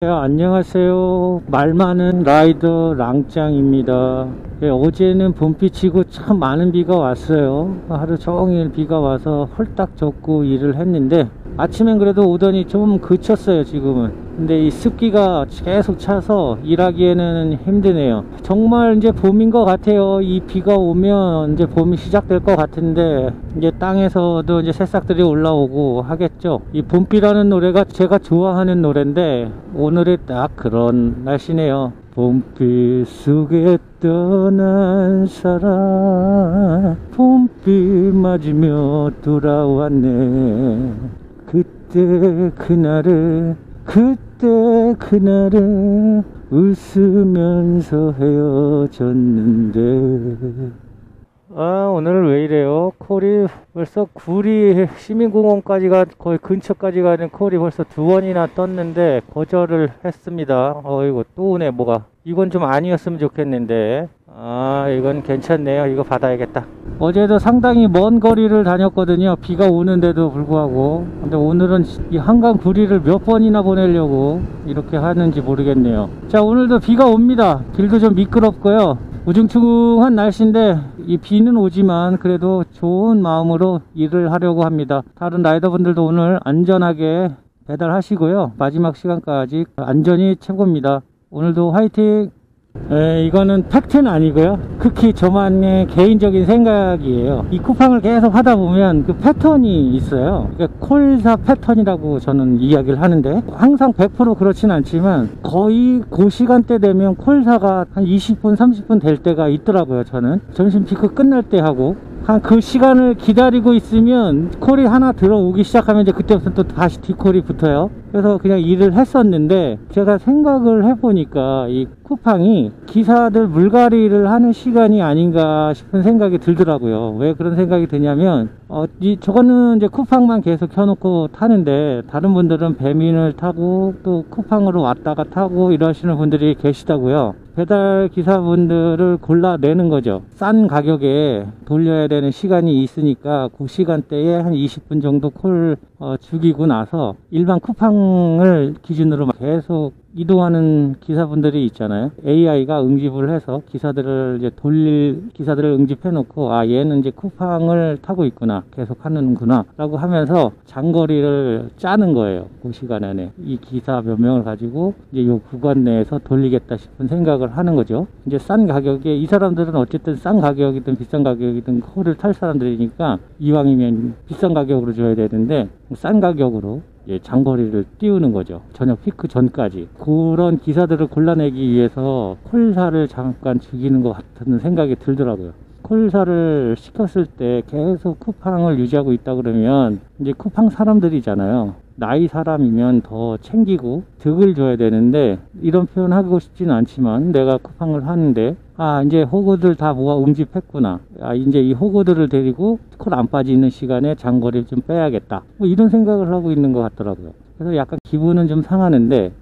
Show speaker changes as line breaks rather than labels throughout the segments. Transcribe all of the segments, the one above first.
안녕하세요. 말 많은 라이더 랑짱입니다. 어제는 봄비치고 참 많은 비가 왔어요. 하루 종일 비가 와서 홀딱 젖고 일을 했는데 아침엔 그래도 오더니 좀 그쳤어요. 지금은. 근데 이 습기가 계속 차서 일하기에는 힘드네요. 정말 이제 봄인 것 같아요. 이 비가 오면 이제 봄이 시작될 것 같은데 이제 땅에서도 이제 새싹들이 올라오고 하겠죠. 이 봄비라는 노래가 제가 좋아하는 노래인데 오늘이 딱 그런 날씨네요. 봄비 속에 떠난 사람 봄비 맞으며 돌아왔네. 그때 그날에 웃으면서 헤어졌는데. 오늘 왜 이래요? 콜이 벌써 구리 시민공원까지가 거의 근처까지 가는 콜이 벌써 2번이나 떴는데 거절을 했습니다. 이거 또 오네. 뭐가 이건 좀 아니었으면 좋겠는데. 이건 괜찮네요. 이거 받아야겠다. 어제도 상당히 먼 거리를 다녔거든요. 비가 오는데도 불구하고. 근데 오늘은 이 한강 구리를 몇 번이나 보내려고 이렇게 하는지 모르겠네요. 자, 오늘도 비가 옵니다. 길도 좀 미끄럽고요. 우중충한 날씨인데 이 비는 오지만 그래도 좋은 마음으로 일을 하려고 합니다. 다른 라이더분들도 오늘 안전하게 배달하시고요. 마지막 시간까지 안전이 최고입니다. 오늘도 화이팅! 이거는 팩트는 아니고요. 극히 저만의 개인적인 생각이에요. 이 쿠팡을 계속 하다 보면 그 패턴이 있어요. 그러니까 콜사 패턴이라고 저는 이야기를 하는데 항상 100% 그렇진 않지만 거의 그 시간대 되면 콜사가 한 20분 30분 될 때가 있더라고요. 저는 점심 피크 끝날 때 하고 한 그 시간을 기다리고 있으면 콜이 하나 들어오기 시작하면 이제 그때부터 또 다시 뒷콜이 붙어요. 그래서 그냥 일을 했었는데 제가 생각을 해보니까 이 쿠팡이 기사들 물갈이를 하는 시간이 아닌가 싶은 생각이 들더라고요. 왜 그런 생각이 드냐면 저거는 이제 쿠팡만 계속 켜놓고 타는데 다른 분들은 배민을 타고 또 쿠팡으로 왔다가 타고 이러시는 분들이 계시다고요. 배달 기사분들을 골라내는 거죠. 싼 가격에 돌려야 되는 시간이 있으니까 그 시간대에 한 20분 정도 콜 죽이고 나서 일반 쿠팡을 기준으로 계속 이동하는 기사분들이 있잖아요. AI가 응집을 해서 기사들을 이제 기사들을 응집해 놓고 얘는 이제 쿠팡을 타고 있구나, 계속 하는구나 라고 하면서 장거리를 짜는 거예요. 그 시간 안에 이 기사 몇 명을 가지고 이제 요 구간 내에서 돌리겠다 싶은 생각을 하는 거죠. 이제 싼 가격에 이 사람들은 어쨌든 싼 가격이든 비싼 가격이든 콜을 탈 사람들이니까 이왕이면 비싼 가격으로 줘야 되는데 싼 가격으로 장거리를 띄우는 거죠. 저녁 피크 전까지. 그런 기사들을 골라내기 위해서 콜사를 잠깐 죽이는 것 같은 생각이 들더라고요. 콜사를 시켰을 때 계속 쿠팡을 유지하고 있다 그러면 이제 쿠팡 사람들이잖아요. 나이 사람이면 더 챙기고 득을 줘야 되는데 이런 표현 하고 싶지는 않지만 내가 쿠팡을 하는데 이제 호구들 다 모아 응집했구나. 이제 이 호구들을 데리고 콜 안 빠지는 시간에 장거리를 좀 빼야겠다. 뭐 이런 생각을 하고 있는 것 같더라고요. 그래서 약간 기분은 좀 상하는데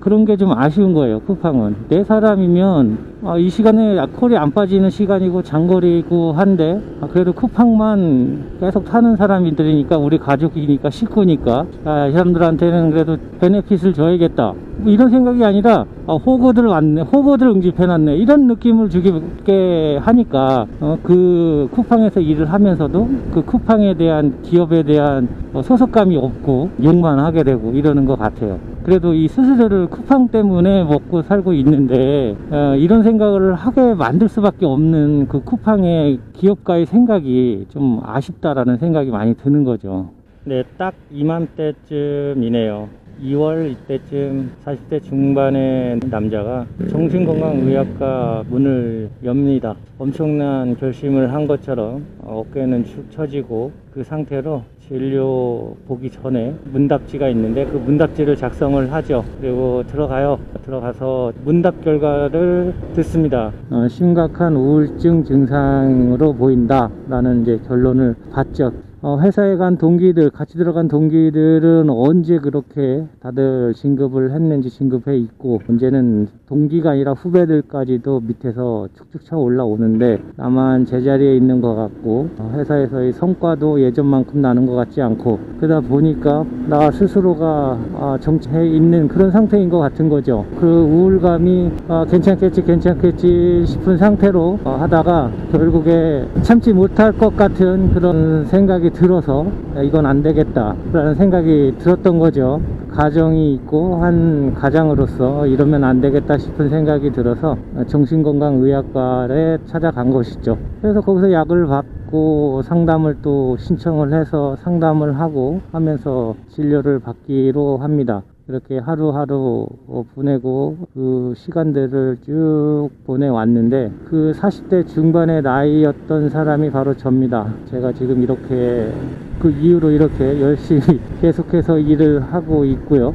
그런 게 좀 아쉬운 거예요. 쿠팡은 내 사람이면 이 시간에 콜이 안 빠지는 시간이고 장거리고 한데 그래도 쿠팡만 계속 타는 사람들이니까 우리 가족이니까 식구니까 이 사람들한테는 그래도 베네핏을 줘야겠다. 뭐 이런 생각이 아니라 호구들 왔네, 호구들 응집해놨네, 이런 느낌을 주게 하니까 그 쿠팡에서 일을 하면서도 그 쿠팡에 대한 기업에 대한 소속감이 없고 욕만 하게 되고 이러는 것 같아요. 그래도 이 스스로를 쿠팡 때문에 먹고 살고 있는데 이런 생각을 하게 만들 수밖에 없는 그 쿠팡의 기업가의 생각이 좀 아쉽다라는 생각이 많이 드는 거죠. 네, 딱 이맘때쯤이네요. 2월 이때쯤 40대 중반의 남자가 정신건강의학과 문을 엽니다. 엄청난 결심을 한 것처럼 어깨는 축 처지고 그 상태로 진료 보기 전에 문답지가 있는데 그 문답지를 작성을 하죠. 그리고 들어가서 문답 결과를 듣습니다. 심각한 우울증 증상으로 보인다 라는 이제 결론을 받죠. 회사에 간 동기들, 같이 들어간 동기들은 언제 그렇게 다들 진급을 했는지 진급해 있고, 문제는 동기가 아니라 후배들까지도 밑에서 축축 쳐 올라오는데 나만 제자리에 있는 것 같고, 회사에서의 성과도 예전만큼 나는 것 같지 않고, 그러다 보니까 나 스스로가 정체해 있는 그런 상태인 것 같은 거죠. 그 우울감이 괜찮겠지 싶은 상태로 하다가 결국에 참지 못할 것 같은 그런 생각이 들어서 이건 안 되겠다 라는 생각이 들었던 거죠. 가정이 있고 한 가장으로서 이러면 안 되겠다 싶은 생각이 들어서 정신건강의학과에 찾아간 것이죠. 그래서 거기서 약을 받고 상담을 또 신청을 해서 상담을 하고 하면서 진료를 받기로 합니다. 이렇게 하루하루 보내고 그 시간들을 쭉 보내왔는데, 그 40대 중반의 나이였던 사람이 바로 접니다. 제가 지금 이렇게 그 이후로 이렇게 열심히 계속해서 일을 하고 있고요.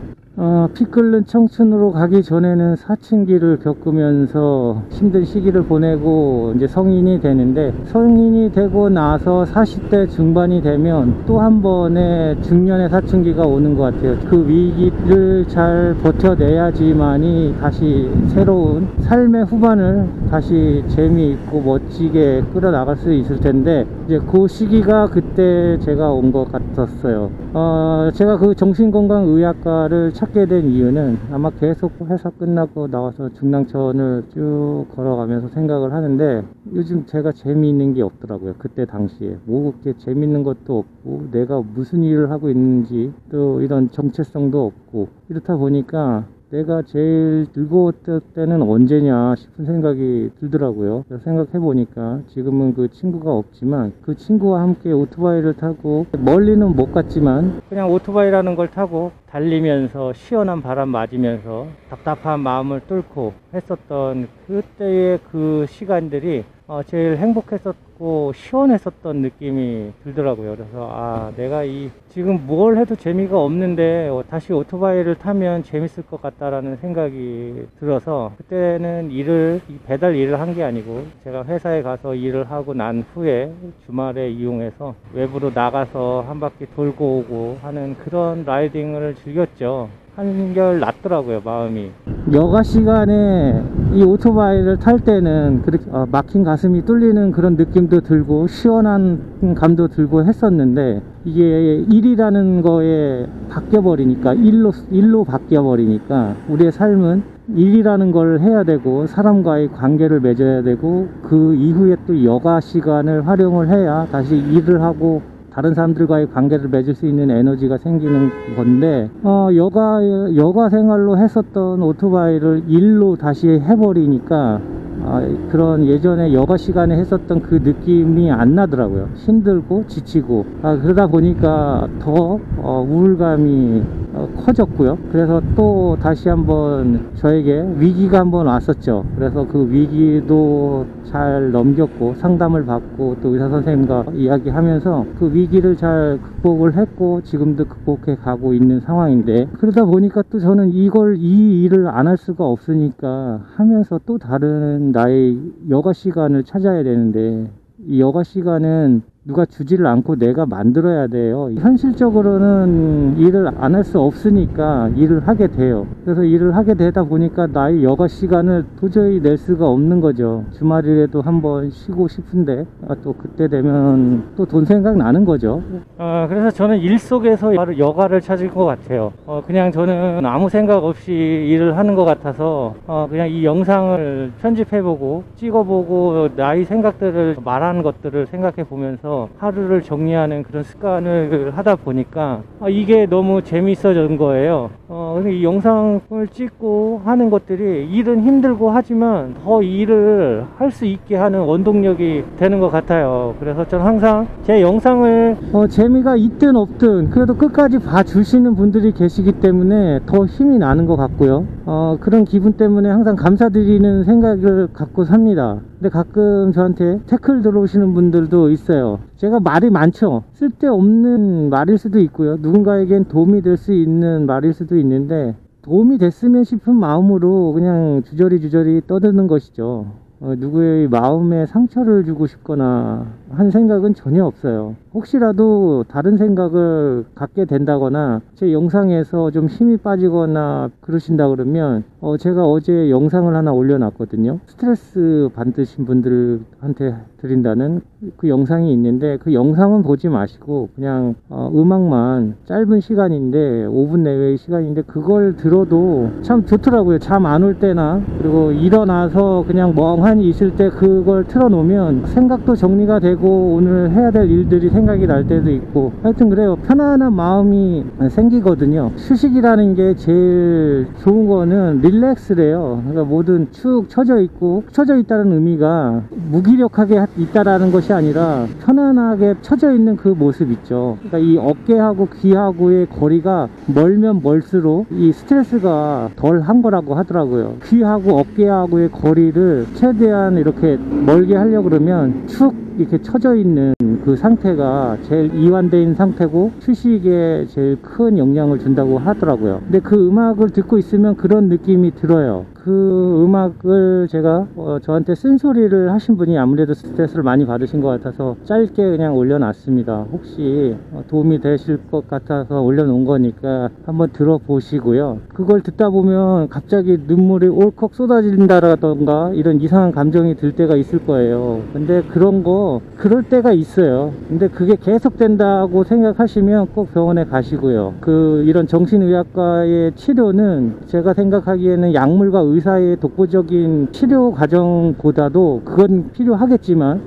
피 끓는 청춘으로 가기 전에는 사춘기를 겪으면서 힘든 시기를 보내고 이제 성인이 되는데, 성인이 되고 나서 40대 중반이 되면 또 한 번의 중년의 사춘기가 오는 것 같아요. 그 위기를 잘 버텨내야지만이 다시 새로운 삶의 후반을 다시 재미있고 멋지게 끌어나갈 수 있을 텐데, 이제 그 시기가 그때 제가 온 것 같았어요. 제가 그 정신건강의학과를 찾게 된 이유는 아마 계속 회사 끝나고 나와서 중랑천을 쭉 걸어가면서 생각을 하는데, 요즘 제가 재미있는 게 없더라고요. 그때 당시에 뭐 그렇게 재미있는 것도 없고, 내가 무슨 일을 하고 있는지 또 이런 정체성도 없고, 이렇다 보니까 내가 제일 즐거웠을 때는 언제냐 싶은 생각이 들더라고요. 생각해보니까 지금은 그 친구가 없지만 그 친구와 함께 오토바이를 타고, 멀리는 못 갔지만 그냥 오토바이라는 걸 타고 달리면서 시원한 바람 맞으면서 답답한 마음을 뚫고 했었던 그때의 그 시간들이 제일 행복했었고 시원했었던 느낌이 들더라고요. 그래서 내가 지금 뭘 해도 재미가 없는데 다시 오토바이를 타면 재밌을 것 같다라는 생각이 들어서, 그때는 배달 일을 한 게 아니고 제가 회사에 가서 일을 하고 난 후에 주말에 이용해서 외부로 나가서 한 바퀴 돌고 오고 하는 그런 라이딩을 즐겼죠. 한결 낫더라고요, 마음이. 여가 시간에 이 오토바이를 탈 때는 그렇게 막힌 가슴이 뚫리는 그런 느낌도 들고 시원한 감도 들고 했었는데, 이게 일이라는 거에 바뀌어버리니까, 일로 바뀌어버리니까 우리의 삶은 일이라는 걸 해야 되고 사람과의 관계를 맺어야 되고, 그 이후에 또 여가 시간을 활용을 해야 다시 일을 하고 다른 사람들과의 관계를 맺을 수 있는 에너지가 생기는 건데, 여가 생활로 했었던 오토바이를 일로 다시 해버리니까 그런 예전에 여가 시간에 했었던 그 느낌이 안 나더라고요. 힘들고 지치고, 그러다 보니까 더 우울감이 커졌고요. 그래서 또 다시 한번 저에게 위기가 한번 왔었죠. 그래서 그 위기도 잘 넘겼고 상담을 받고 또 의사 선생님과 이야기하면서 그 위기를 잘 극복을 했고 지금도 극복해 가고 있는 상황인데, 그러다 보니까 또 저는 이 일을 안 할 수가 없으니까 하면서 또 다른 나의 여가 시간을 찾아야 되는데, 이 여가 시간은 누가 주지를 않고 내가 만들어야 돼요. 현실적으로는 일을 안 할 수 없으니까 일을 하게 돼요. 그래서 일을 하게 되다 보니까 나의 여가 시간을 도저히 낼 수가 없는 거죠. 주말이라도 한번 쉬고 싶은데 또 그때 되면 또 돈 생각 나는 거죠. 그래서 저는 일 속에서 바로 여가를 찾을 것 같아요. 그냥 저는 아무 생각 없이 일을 하는 것 같아서 그냥 이 영상을 편집해보고 찍어보고 나의 생각들을 말하는 것들을 생각해 보면서 하루를 정리하는 그런 습관을 하다 보니까 이게 너무 재밌어진 거예요. 이 영상을 찍고 하는 것들이 일은 힘들고 하지만 더 일을 할 수 있게 하는 원동력이 되는 것 같아요. 그래서 저는 항상 제 영상을 재미가 있든 없든 그래도 끝까지 봐주시는 분들이 계시기 때문에 더 힘이 나는 것 같고요. 그런 기분 때문에 항상 감사드리는 생각을 갖고 삽니다. 근데 가끔 저한테 태클 들어오시는 분들도 있어요. 제가 말이 많죠. 쓸데없는 말일 수도 있고요. 누군가에겐 도움이 될 수 있는 말일 수도 있는데, 도움이 됐으면 싶은 마음으로 그냥 주저리 떠드는 것이죠. 누구의 마음에 상처를 주고 싶거나 한 생각은 전혀 없어요. 혹시라도 다른 생각을 갖게 된다거나 제 영상에서 좀 힘이 빠지거나 그러신다 그러면 제가 어제 영상을 하나 올려놨거든요. 스트레스 받으신 분들한테 드린다는 그 영상이 있는데, 그 영상은 보지 마시고 그냥 음악만, 짧은 시간인데 5분 내외의 시간인데 그걸 들어도 참 좋더라고요. 잠 안 올 때나, 그리고 일어나서 그냥 멍하니 있을 때 그걸 틀어놓으면 생각도 정리가 되고 오늘 해야 될 일들이 생각이 날 때도 있고, 하여튼 그래요. 편안한 마음이 생기거든요. 휴식이라는 게 제일 좋은 거는 릴렉스래요. 그러니까 뭐든 축 처져 있고, 처져 있다는 의미가 무기력하게 있다라는 것이 아니라 편안하게 처져 있는 그 모습 있죠. 그러니까 이 어깨하고 귀하고의 거리가 멀면 멀수록 이 스트레스가 덜 한 거라고 하더라고요. 귀하고 어깨하고의 거리를 최대한 이렇게 멀게 하려고 그러면 축 이렇게 처져 있는 그 상태가 제일 이완되어 있는 상태고 휴식에 제일 큰 영향을 준다고 하더라고요. 근데 그 음악을 듣고 있으면 그런 느낌이 들어요. 그 음악을 제가 저한테 쓴소리를 하신 분이 아무래도 스트레스를 많이 받으신 것 같아서 짧게 그냥 올려놨습니다. 혹시 도움이 되실 것 같아서 올려놓은 거니까 한번 들어보시고요. 그걸 듣다 보면 갑자기 눈물이 올컥 쏟아진다라던가 이런 이상한 감정이 들 때가 있을 거예요. 근데 그럴 때가 있어요. 근데 그게 계속된다고 생각하시면 꼭 병원에 가시고요. 이런 정신의학과의 치료는 제가 생각하기에는 약물과 의사의 독보적인 치료 과정보다도 그건 필요하겠지만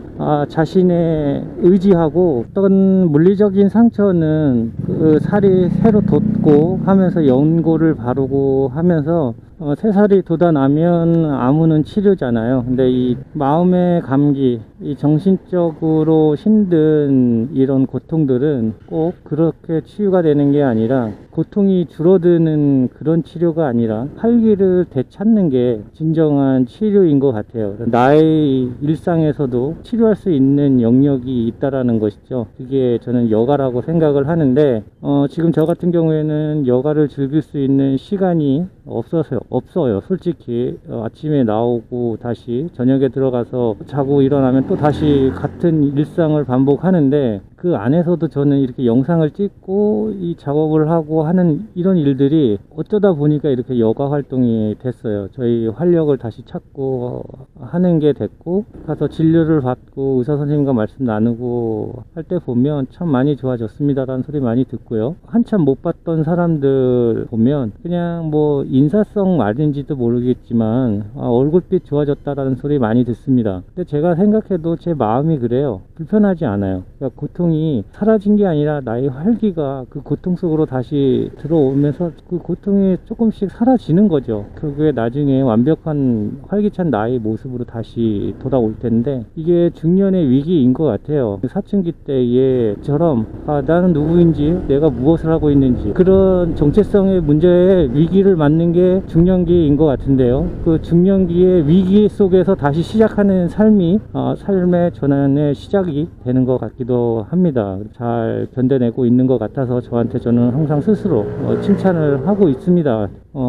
자신의 의지하고 어떤 물리적인 상처는 그 살이 새로 돋고 하면서 연고를 바르고 하면서 새살이 돋아나면 아무는 치료잖아요. 근데 이 마음의 감기, 이 정신적으로 힘든 이런 고통들은 꼭 그렇게 치유가 되는 게 아니라, 고통이 줄어드는 그런 치료가 아니라 활기를 되찾는 게 진정한 치료인 것 같아요. 나의 일상에서도 치료할 수 있는 영역이 있다라는 것이죠. 그게 저는 여가라고 생각을 하는데 지금 저 같은 경우에는 여가를 즐길 수 있는 시간이 없어요. 솔직히 아침에 나오고 다시 저녁에 들어가서 자고 일어나면 또 다시 같은 일상을 반복하는데, 그 안에서도 저는 이렇게 영상을 찍고 이 작업을 하고 하는 이런 일들이 어쩌다 보니까 이렇게 여가 활동이 됐어요. 저희 활력을 다시 찾고 하는 게 됐고, 가서 진료를 받고 의사 선생님과 말씀 나누고 할 때 보면 참 많이 좋아졌습니다 라는 소리 많이 듣고요. 한참 못 봤던 사람들 보면 그냥 뭐 인사성 말인지도 모르겠지만 얼굴빛 좋아졌다라는 소리 많이 듣습니다. 근데 제가 생각해도 제 마음이 그래요. 불편하지 않아요. 그러니까 고통이 사라진 게 아니라 나의 활기가 그 고통 속으로 다시 들어오면서 그 고통이 조금씩 사라지는 거죠. 그게 나중에 완벽한 활기찬 나의 모습으로 다시 돌아올 텐데, 이게 중년의 위기인 것 같아요. 사춘기 때에처럼 나는 누구인지, 내가 무엇을 하고 있는지, 그런 정체성의 문제에 위기를 맞는 게 중년기인 것 같은데요. 그 중년기의 위기 속에서 다시 시작하는 삶이 삶의 전환의 시작이 되는 것 같기도 합니다. 잘 견뎌내고 있는 것 같아서 저는 항상 스스로 칭찬을 하고 있습니다.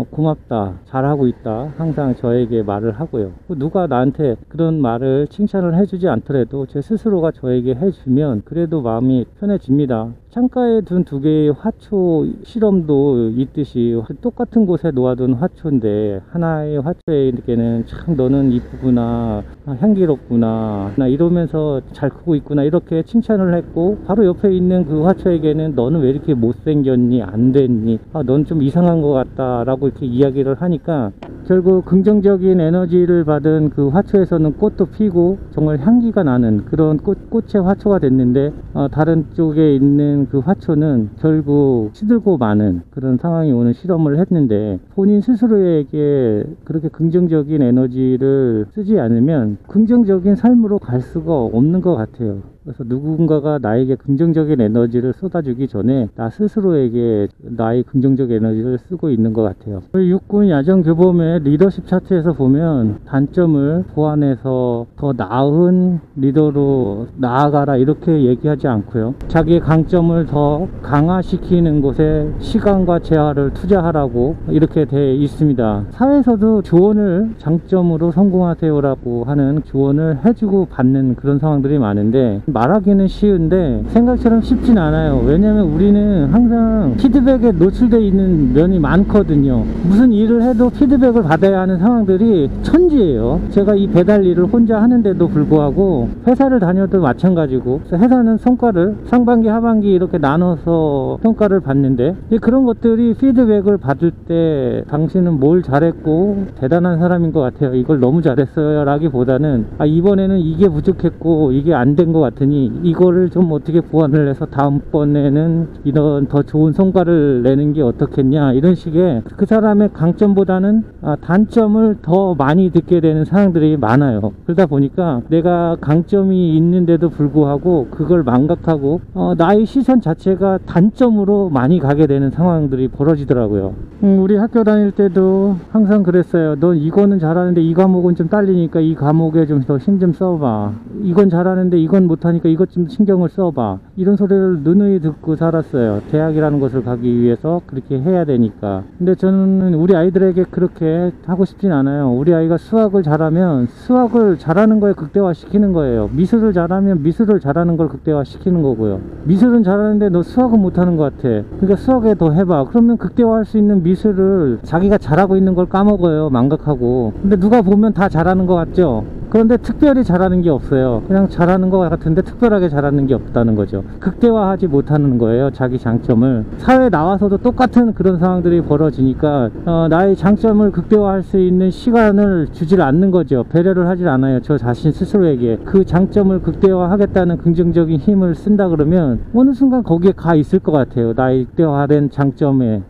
고맙다, 잘하고 있다, 항상 저에게 말을 하고요. 누가 나한테 그런 말을 칭찬을 해주지 않더라도 제 스스로가 저에게 해주면 그래도 마음이 편해집니다. 창가에 둔 두 개의 화초 실험도 있듯이 똑같은 곳에 놓아둔 화초인데, 하나의 화초에게는 참 너는 이쁘구나, 향기롭구나 이러면서 잘 크고 있구나 이렇게 칭찬을 했고, 바로 옆에 있는 그 화초에게는 너는 왜 이렇게 못생겼니, 안 됐니, 넌 좀 이상한 것 같다 라고 이렇게 이야기를 하니까, 결국 긍정적인 에너지를 받은 그 화초에서는 꽃도 피고 정말 향기가 나는 그런 꽃의 화초가 됐는데, 다른 쪽에 있는 그 화초는 결국 시들고 마는 그런 상황이 오는 실험을 했는데, 본인 스스로에게 그렇게 긍정적인 에너지를 쓰지 않으면 긍정적인 삶으로 갈 수가 없는 것 같아요. 그래서 누군가가 나에게 긍정적인 에너지를 쏟아주기 전에 나 스스로에게 나의 긍정적 에너지를 쓰고 있는 것 같아요. 육군 야전교범의 리더십 차트에서 보면 단점을 보완해서 더 나은 리더로 나아가라 이렇게 얘기하지 않고요. 자기의 강점을 더 강화시키는 곳에 시간과 재화를 투자하라고 이렇게 돼 있습니다. 사회에서도 조언을 장점으로 성공하세요라고 하는 조언을 해주고 받는 그런 상황들이 많은데, 말하기는 쉬운데 생각처럼 쉽진 않아요. 왜냐면 우리는 항상 피드백에 노출되어 있는 면이 많거든요. 무슨 일을 해도 피드백을 받아야 하는 상황들이 천지예요. 제가 이 배달 일을 혼자 하는데도 불구하고 회사를 다녀도 마찬가지고, 회사는 성과를 상반기 하반기 이렇게 나눠서 평가를 받는데, 그런 것들이 피드백을 받을 때 당신은 뭘 잘했고 대단한 사람인 것 같아요, 이걸 너무 잘했어요 라기보다는 이번에는 이게 부족했고 이게 안 된 것 같으니 이거를 좀 어떻게 보완을 해서 다음번에는 이런 더 좋은 성과를 내는 게 어떻겠냐, 이런 식의 그 사람의 강점보다는 단점을 더 많이 듣게 되는 상황들이 많아요. 그러다 보니까 내가 강점이 있는데도 불구하고 그걸 망각하고 나의 시선 자체가 단점으로 많이 가게 되는 상황들이 벌어지더라고요. 우리 학교 다닐 때도 항상 그랬어요. 넌 이거는 잘하는데 이 과목은 좀 딸리니까 이 과목에 좀 더 힘 좀 써봐. 이건 잘하는데 이건 못하니까 이것 좀 신경을 써봐. 이런 소리를 누누이 듣고 살았어요. 대학이라는 곳을 가기 위해서 그렇게 해야 되니까. 근데 저는 우리 아이들에게 그렇게 하고 싶진 않아요. 우리 아이가 수학을 잘하면 수학을 잘하는 거에 극대화시키는 거예요. 미술을 잘하면 미술을 잘하는 걸 극대화시키는 거고요. 미술은 잘하는데 너 수학은 못하는 것 같아. 그러니까 수학에 더 해봐. 그러면 극대화할 수 있는 미술을 자기가 잘하고 있는 걸 까먹어요. 망각하고. 근데 누가 보면 다 잘하는 것 같죠? 그런데 특별히 잘하는 게 없어요. 그냥 잘하는 것 같은데 특별하게 잘하는 게 없다는 거죠. 극대화하지 못하는 거예요, 자기 장점을. 사회에 나와서도 똑같은 그런 상황들이 벌어지니까 나의 장점을 극대화할 수 있는 시간을 주질 않는 거죠. 배려를 하질 않아요, 저 자신 스스로에게. 그 장점을 극대화하겠다는 긍정적인 힘을 쓴다 그러면 어느 순간 거기에 가 있을 것 같아요. 나의 극대화된 장점에.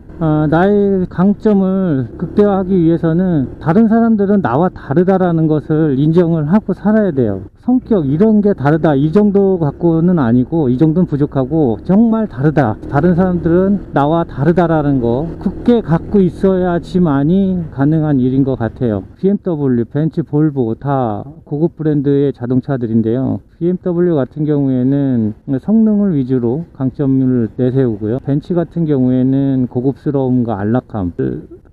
나의 강점을 극대화하기 위해서는 다른 사람들은 나와 다르다라는 것을 인정을 하고 살아야 돼요. 성격 이런 게 다르다, 이 정도 갖고는 아니고, 이 정도는 부족하고 정말 다르다, 다른 사람들은 나와 다르다라는 거 굳게 갖고 있어야지만이 가능한 일인 것 같아요. BMW, 벤츠, 볼보 다 고급 브랜드의 자동차들인데요. BMW 같은 경우에는 성능을 위주로 강점을 내세우고요. 벤츠 같은 경우에는 고급스러움과 안락함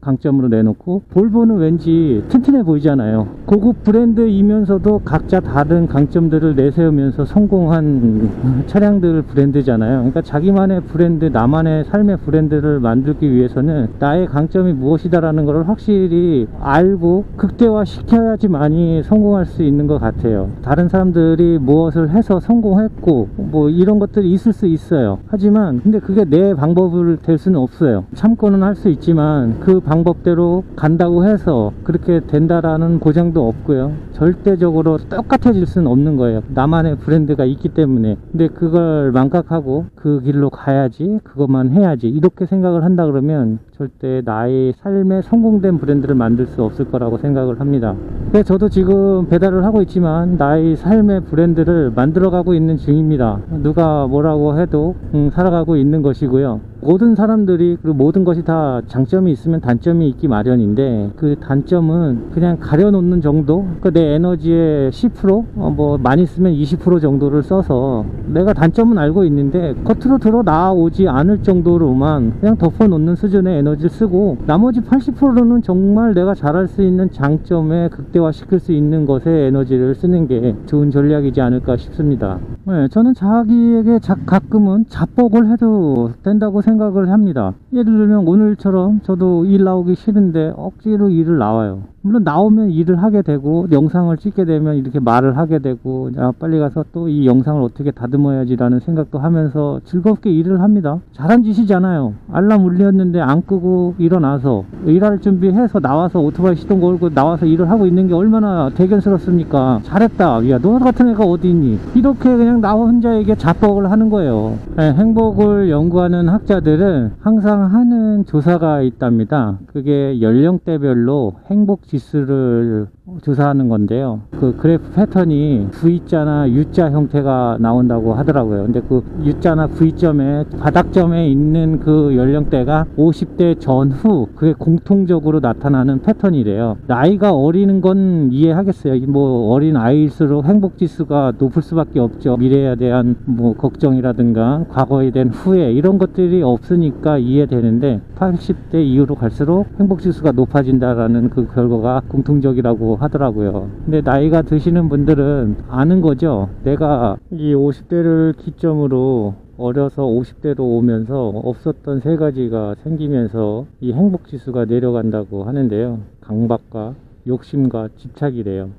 강점으로 내놓고, 볼보는 왠지 튼튼해 보이잖아요. 고급 브랜드이면서도 각자 다른 강점들을 내세우면서 성공한 차량들 브랜드잖아요. 그러니까 자기만의 브랜드, 나만의 삶의 브랜드를 만들기 위해서는 나의 강점이 무엇이다라는 것을 확실히 알고 극대화 시켜야지만이 성공할 수 있는 것 같아요. 다른 사람들이 무엇을 해서 성공했고 뭐 이런 것들이 있을 수 있어요. 하지만 근데 그게 내 방법을 될 수는 없어요. 참고는 할 수 있지만 그 방법대로 간다고 해서 그렇게 된다라는 보장도 없고요. 절대적으로 똑같아질 수는 없는 거예요. 나만의 브랜드가 있기 때문에. 근데 그걸 망각하고 그 길로 가야지, 그것만 해야지, 이렇게 생각을 한다 그러면 절대 나의 삶에 성공된 브랜드를 만들 수 없을 거라고 생각을 합니다. 그래서 저도 지금 배달을 하고 있지만 나의 삶의 브랜드를 만들어가고 있는 중입니다. 누가 뭐라고 해도 살아가고 있는 것이고요. 모든 사람들이, 그리고 모든 것이 다 장점이 있으면 단점이 있기 마련인데, 그 단점은 그냥 가려놓는 정도? 그러니까 내 에너지의 10%? 뭐 많이 쓰면 20% 정도를 써서 내가 단점은 알고 있는데 겉으로 드러 나오지 않을 정도로만 그냥 덮어놓는 수준의 에너지를 쓰고, 나머지 80%는 정말 내가 잘할 수 있는 장점에 극대화시킬 수 있는 것에 에너지를 쓰는 게 좋은 전략이지 않을까 싶습니다. 네, 저는 자기에게 가끔은 자뻑을 해도 된다고 생각을 합니다. 예를 들면 오늘처럼 저도 일 나오기 싫은데 억지로 일을 나와요. 물론 나오면 일을 하게 되고, 영상을 찍게 되면 이렇게 말을 하게 되고, 빨리 가서 또 이 영상을 어떻게 다듬어야지 라는 생각도 하면서 즐겁게 일을 합니다. 잘한 짓이잖아요. 알람 울렸는데 안 끄고 일어나서 일할 준비해서 나와서 오토바이 시동 걸고 나와서 일을 하고 있는 게 얼마나 대견스럽습니까? 잘했다, 야 너 같은 애가 어디 있니? 이렇게 그냥 나 혼자에게 자뻑을 하는 거예요. 네, 행복을 연구하는 학자들은 항상 하는 조사가 있답니다. 그게 연령대별로 행복 지수를 조사하는 건데요. 그 그래프 패턴이 V자나 U자 형태가 나온다고 하더라고요. 근데 그 U자나 V점에 바닥점에 있는 그 연령대가 50대 전후, 그게 공통적으로 나타나는 패턴이래요. 나이가 어리는 건 이해하겠어요. 뭐 어린 아이일수록 행복 지수가 높을 수밖에 없죠. 미래에 대한 뭐 걱정이라든가 과거에 대한 후회, 이런 것들이 없으니까 이해되는데, 80대 이후로 갈수록 행복 지수가 높아진다라는 그 결과가 거가 공통적이라고 하더라고요. 근데 나이가 드시는 분들은 아는 거죠. 내가 이 50대를 기점으로 어려서 50대로 오면서 없었던 세 가지가 생기면서 이 행복 지수가 내려간다고 하는데요. 강박과 욕심과 집착이래요.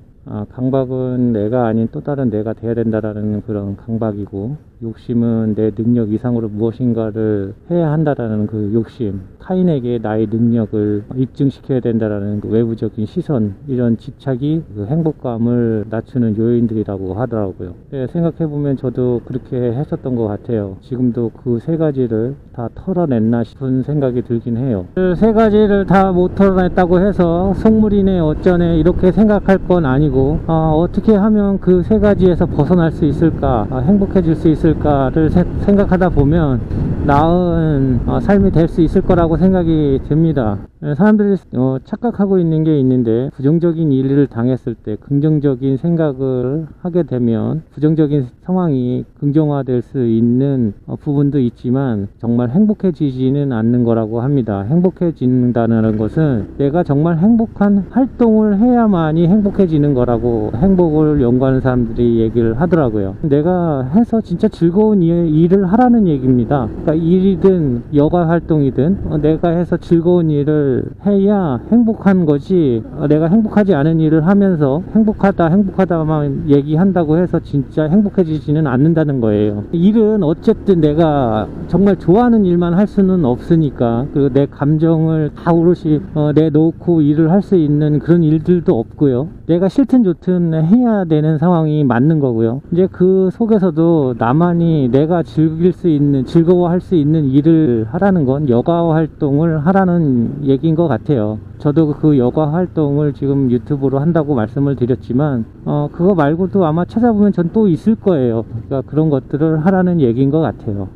강박은 내가 아닌 또 다른 내가 돼야 된다라는 그런 강박이고, 욕심은 내 능력 이상으로 무엇인가를 해야 한다라는 그 욕심, 타인에게 나의 능력을 입증시켜야 된다라는 그 외부적인 시선, 이런 집착이 그 행복감을 낮추는 요인들이라고 하더라고요. 생각해보면 저도 그렇게 했었던 것 같아요. 지금도 그 세 가지를 다 털어냈나 싶은 생각이 들긴 해요. 그 세 가지를 다 못 털어냈다고 해서 속물이네 어쩌네 이렇게 생각할 건 아니고, 어떻게 하면 그 세 가지에서 벗어날 수 있을까, 행복해질 수 있을까를 생각하다 보면 나은 삶이 될 수 있을 거라고 생각이 듭니다. 사람들이 착각하고 있는 게 있는데, 부정적인 일을 당했을 때 긍정적인 생각을 하게 되면 부정적인 상황이 긍정화될 수 있는 부분도 있지만 정말 행복해지지는 않는 거라고 합니다. 행복해진다는 것은 내가 정말 행복한 활동을 해야만이 행복해지는 거라고 행복을 연구하는 사람들이 얘기를 하더라고요. 내가 해서 진짜 즐거운 일을 하라는 얘기입니다. 그러니까 일이든 여가 활동이든 내가 해서 즐거운 일을 해야 행복한 거지, 내가 행복하지 않은 일을 하면서 행복하다만 얘기한다고 해서 진짜 행복해지지는 않는다는 거예요. 일은 어쨌든 내가 정말 좋아하는 일만 할 수는 없으니까, 그리고 내 감정을 다 오롯이 내놓고 일을 할 수 있는 그런 일들도 없고요. 내가 싫든 좋든 해야 되는 상황이 맞는 거고요. 이제 그 속에서도 나만이 내가 즐거워할 수 있는 일을 하라는 건 여가 활동을 하라는 얘기인 것 같아요. 저도 그 여가 활동을 지금 유튜브로 한다고 말씀을 드렸지만, 그거 말고도 아마 찾아보면 전 또 있을 거예요. 그러니까 그런 것들을 하라는 얘기인 것 같아요.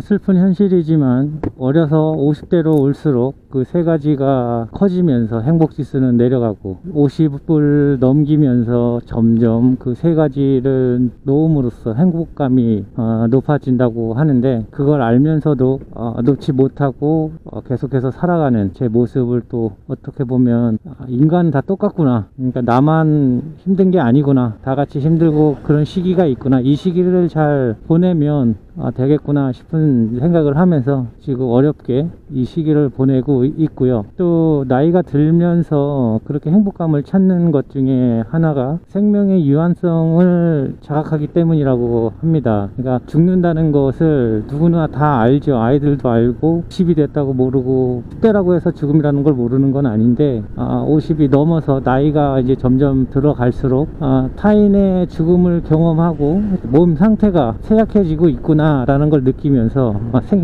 슬픈 현실이지만 어려서 50대로 올수록 그 세 가지가 커지면서 행복 지수는 내려가고, 50을 넘기면서 점점 그 세 가지를 놓음으로써 행복감이 높아진다고 하는데, 그걸 알면서도 놓지 못하고 계속해서 살아가는 제 모습을 또 어떻게 보면 인간은 다 똑같구나, 그러니까 나만 힘든 게 아니구나, 다 같이 힘들고 그런 시기가 있구나, 이 시기를 잘 보내면 되겠구나 싶은 생각을 하면서 지금 어렵게 이 시기를 보내고 있고요. 또 나이가 들면서 그렇게 행복감을 찾는 것 중에 하나가 생명의 유한성을 자각하기 때문이라고 합니다. 그러니까 죽는다는 것을 누구나 다 알죠. 아이들도 알고, 10이 됐다고 모르고, 10대라고 해서 죽음이라는 걸 모르는 건 아닌데, 50이 넘어서 나이가 이제 점점 들어갈수록 타인의 죽음을 경험하고 몸 상태가 쇠약해지고 있구나 라는 걸 느끼면서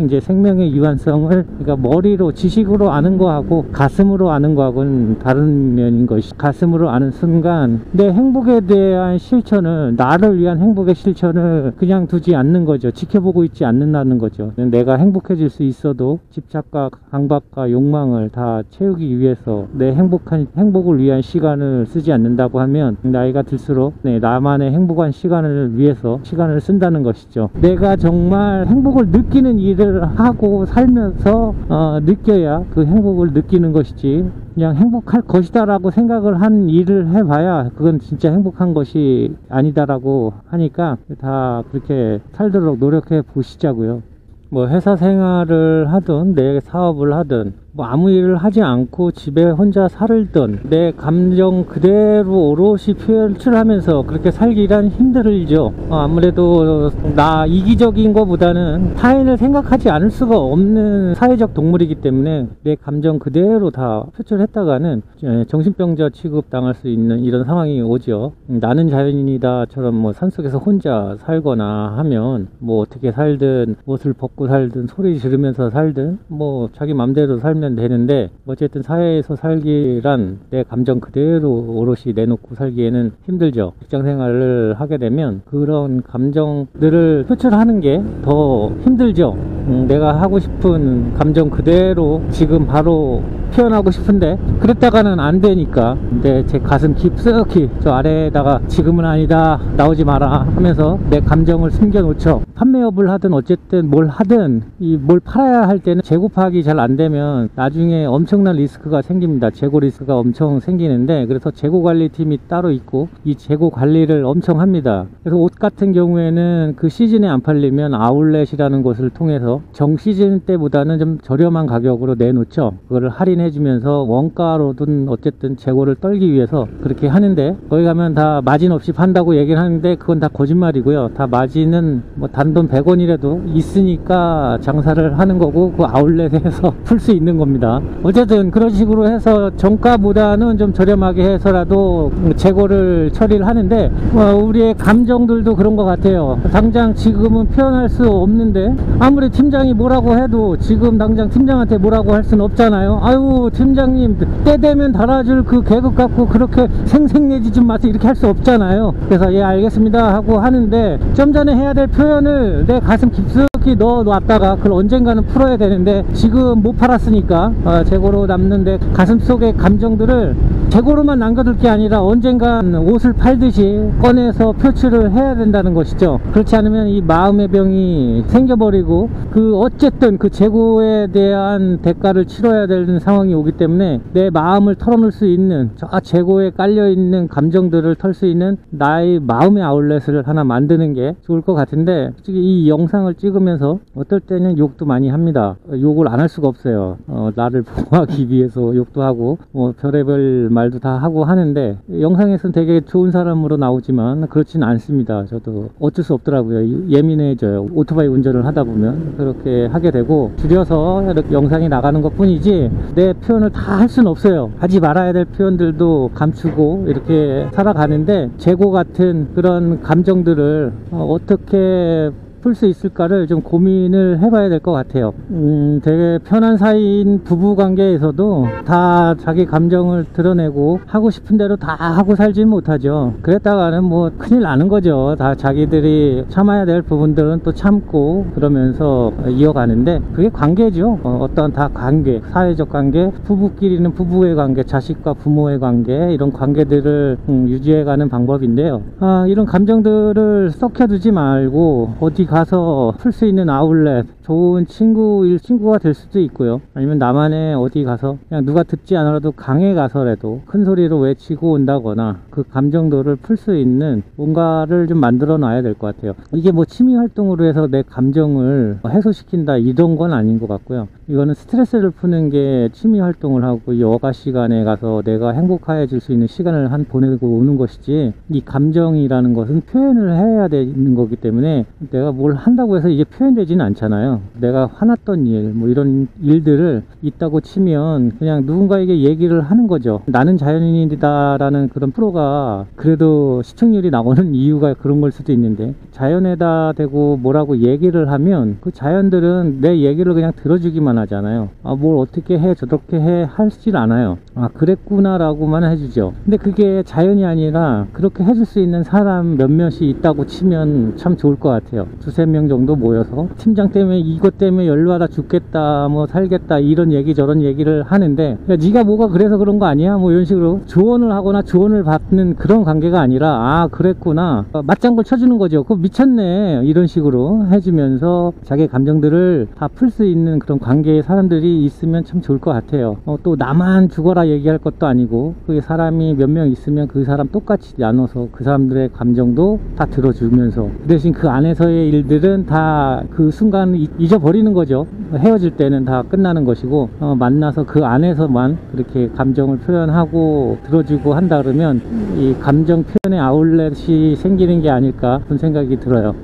이제 생명의 유한성을, 그러니까 머리로 지식으로 아는 거하고 가슴으로 아는 거하고는 다른 면인 것이, 가슴으로 아는 순간 내 행복에 대한 실천을, 나를 위한 행복의 실천을 그냥 두지 않는 거죠. 지켜보고 있지 않는다는 거죠. 내가 행복해질 수 있어도 집착과 강박과 욕망을 다 채우기 위해서 내 행복을 위한 시간을 쓰지 않는다고 하면 나이가 들수록 나만의 행복한 시간을 위해서 시간을 쓴다는 것이죠. 내가 정말 행복을 느끼는 일을 하고 살면서 느껴야 그 행복을 느끼는 것이지, 그냥 행복할 것이다 라고 생각을 한 일을 해봐야 그건 진짜 행복한 것이 아니다라고 하니까 다 그렇게 살도록 노력해 보시자고요. 뭐 회사 생활을 하든 내 사업을 하든 뭐 아무 일을 하지 않고 집에 혼자 살든 내 감정 그대로 오롯이 표출하면서 그렇게 살기란 힘들죠. 아무래도 나 이기적인 것보다는 타인을 생각하지 않을 수가 없는 사회적 동물이기 때문에 내 감정 그대로 다 표출했다가는 정신병자 취급당할 수 있는 이런 상황이 오죠. 나는 자연인이다처럼 뭐 산속에서 혼자 살거나 하면 뭐 어떻게 살든, 옷을 벗고 살든, 소리 지르면서 살든, 뭐 자기 맘대로 살면 되는데, 어쨌든 사회에서 살기란 내 감정 그대로 오롯이 내놓고 살기에는 힘들죠. 직장 생활을 하게 되면 그런 감정들을 표출하는 게 더 힘들죠. 내가 하고 싶은 감정 그대로 지금 바로 표현하고 싶은데 그랬다가는 안 되니까. 근데 제 가슴 깊숙이 저 아래에다가 지금은 아니다, 나오지 마라 하면서 내 감정을 숨겨 놓죠. 판매업을 하든 어쨌든 뭘 하든 이 뭘 팔아야 할 때는 재고 파악이 잘 안 되면 나중에 엄청난 리스크가 생깁니다. 재고 리스크가 엄청 생기는데, 그래서 재고 관리팀이 따로 있고 이 재고 관리를 엄청 합니다. 그래서 옷 같은 경우에는 그 시즌에 안 팔리면 아울렛이라는 곳을 통해서 정 시즌 때보다는 좀 저렴한 가격으로 내놓죠. 그거를 할인해 주면서 원가로든 어쨌든 재고를 떨기 위해서 그렇게 하는데, 거기 가면 다 마진 없이 판다고 얘기를 하는데 그건 다 거짓말이고요. 다 마진은 뭐 단돈 100원이라도 있으니까 장사를 하는 거고, 그 아울렛에서 풀 수 있는 겁니다. 어쨌든 그런 식으로 해서 정가보다는 좀 저렴하게 해서라도 재고를 처리를 하는데, 우리의 감정들도 그런 것 같아요. 당장 지금은 표현할 수 없는데 아무리 팀장이 뭐라고 해도 지금 당장 팀장한테 뭐라고 할 수는 없잖아요. 아유 팀장님 때 되면 달아줄 그 계급 갖고 그렇게 생색내지 좀 마세요, 이렇게 할 수 없잖아요. 그래서 예 알겠습니다 하고 하는데, 좀 전에 해야 될 표현을 내 가슴 깊숙이 넣어 놨다가 그걸 언젠가는 풀어야 되는데 지금 못 팔았으니까 재고로 남는데, 가슴속의 감정들을 재고로만 남겨둘 게 아니라 언젠간 옷을 팔듯이 꺼내서 표출을 해야 된다는 것이죠. 그렇지 않으면 이 마음의 병이 생겨버리고 그 어쨌든 그 재고에 대한 대가를 치러야 되는 상황이 오기 때문에 내 마음을 털어놓을 수 있는, 저 재고에 깔려있는 감정들을 털 수 있는 나의 마음의 아울렛을 하나 만드는 게 좋을 것 같은데, 솔직히 이 영상을 찍으면서 어떨 때는 욕도 많이 합니다. 욕을 안 할 수가 없어요. 나를 보호하기 위해서 욕도 하고 별의별 말도 다 하고 하는데, 영상에서는 되게 좋은 사람으로 나오지만 그렇진 않습니다. 저도 어쩔 수 없더라고요. 예민해져요. 오토바이 운전을 하다 보면 그렇게 하게 되고, 줄여서 이렇게 영상이 나가는 것 뿐이지 내 표현을 다 할 수는 없어요. 하지 말아야 될 표현들도 감추고 이렇게 살아가는데, 재고 같은 그런 감정들을 어떻게 풀 수 있을까를 좀 고민을 해봐야 될 것 같아요. 되게 편한 사이인 부부 관계에서도 다 자기 감정을 드러내고 하고 싶은 대로 다 하고 살지는 못하죠. 그랬다가는 뭐 큰일 나는 거죠. 다 자기들이 참아야 될 부분들은 또 참고 그러면서 이어가는데, 그게 관계죠. 어떤 다 관계, 사회적 관계, 부부끼리는 부부의 관계, 자식과 부모의 관계, 이런 관계들을 유지해가는 방법인데요. 이런 감정들을 썩혀두지 말고 어디 가서 풀 수 있는 아울렛, 좋은 친구가 될 수도 있고요. 아니면 나만의 어디 가서 그냥 누가 듣지 않아도 강에 가서라도 큰 소리로 외치고 온다거나 그 감정들을 풀 수 있는 뭔가를 좀 만들어 놔야 될 것 같아요. 이게 뭐 취미 활동으로 해서 내 감정을 해소시킨다 이런 건 아닌 것 같고요. 이거는 스트레스를 푸는 게 취미 활동을 하고 여가 시간에 가서 내가 행복해질 수 있는 시간을 보내고 오는 것이지, 이 감정이라는 것은 표현을 해야 되는 거기 때문에 내가 뭘 한다고 해서 이게 표현되지는 않잖아요. 내가 화났던 일, 뭐 이런 일들을 있다고 치면 그냥 누군가에게 얘기를 하는 거죠. 나는 자연인이다 라는 그런 프로가 그래도 시청률이 나오는 이유가 그런 걸 수도 있는데, 자연에다 대고 뭐라고 얘기를 하면 그 자연들은 내 얘기를 그냥 들어주기만 하잖아요. 뭘 어떻게 해 저렇게 해 하질 않아요. 그랬구나 라고만 해주죠. 근데 그게 자연이 아니라 그렇게 해줄 수 있는 사람 몇몇이 있다고 치면 참 좋을 것 같아요. 두세 명 정도 모여서 팀장 때문에 이것 때문에 열받아 죽겠다, 뭐 살겠다, 이런 얘기 저런 얘기를 하는데, 야 네가 뭐가 그래서 그런 거 아니야, 뭐 이런 식으로 조언을 하거나 조언을 받는 그런 관계가 아니라, 그랬구나, 맞장구 쳐주는 거죠. 그거 미쳤네, 이런 식으로 해주면서 자기 감정들을 다 풀 수 있는 그런 관계의 사람들이 있으면 참 좋을 것 같아요. 또 나만 죽어라 얘기할 것도 아니고, 그 사람이 몇 명 있으면 그 사람 똑같이 나눠서 그 사람들의 감정도 다 들어주면서, 그 대신 그 안에서의 일들은 다 그 순간 잊어버리는 거죠. 헤어질 때는 다 끝나는 것이고, 만나서 그 안에서만 그렇게 감정을 표현하고 들어주고 한다 그러면 이 감정 표현의 아울렛이 생기는 게 아닐까 그런 생각이 들어요.